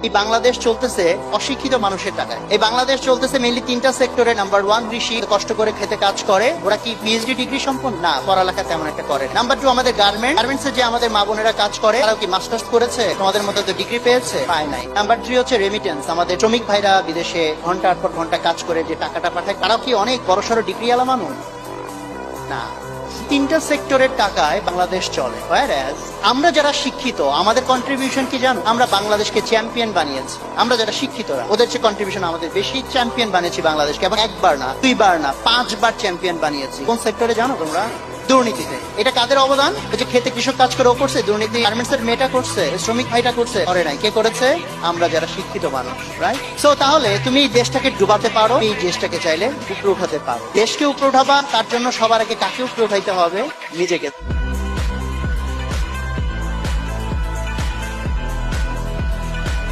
এই বাংলাদেশ চলতেছে অশিক্ষিত মানুষের টাকায়। এই বাংলাদেশ চলতেছে মেইনলি তিনটা সেক্টরে। নাম্বার 1, কৃষি, কষ্ট করে খেতে কাজ করে। ওরা কি পিএইচডি ডিগ্রি সম্পন্ন? না, পড়ালেখা তেমন একটা করে। নাম্বার 2, আমাদের গার্মেন্টসে যে আমাদের মা বোনেরা কাজ করে, তারাও কি মাস্টার্স করেছে? তোমাদের মধ্যে তো ডিগ্রি পেয়েছে? পায় নাই। নাম্বার 3 হচ্ছে রেমিটেন্স, আমাদের শ্রমিক ভাইরা বিদেশে ঘন্টার পর ঘন্টা কাজ করে যে টাকাটা পাঠায়, তারাও কি অনেক বড়সড় ডিগ্রি আলা মানুষ? না। তিনটা সেক্টরের টাকায় বাংলাদেশ চলে। আমরা যারা শিক্ষিত, আমাদের কন্ট্রিবিউশন কি জানো? আমরা বাংলাদেশকে চ্যাম্পিয়ন বানিয়েছি। আমরা যারা শিক্ষিতরা, ওদের যে কন্ট্রিবিউশন আমাদের বেশি। চ্যাম্পিয়ন বানিয়েছি বাংলাদেশকে, এবং একবার না, 2 বার না, 5 বার চ্যাম্পিয়ন বানিয়েছি। কোন সেক্টরে জানো তোমরা? দুর্নীতিতে। এটা কাদের অবদান? যে খেতে কৃষক কাজ করে ও করছে দুর্নীতি, গার্মেন্টসের মেয়েটা করছে, শ্রমিক ভাইটা করছে, করে নাই। কে করেছে? আমরা যারা শিক্ষিত মানুষ, রাইট? সো তাহলে তুমি এই দেশটাকে ডুবাতে পারো, এই দেশটাকে চাইলে উপরে উঠাতে পারো। দেশকে উপরে উঠাবা, তার জন্য সবার আগে কাকে উপরে উঠাইতে হবে? নিজেকে।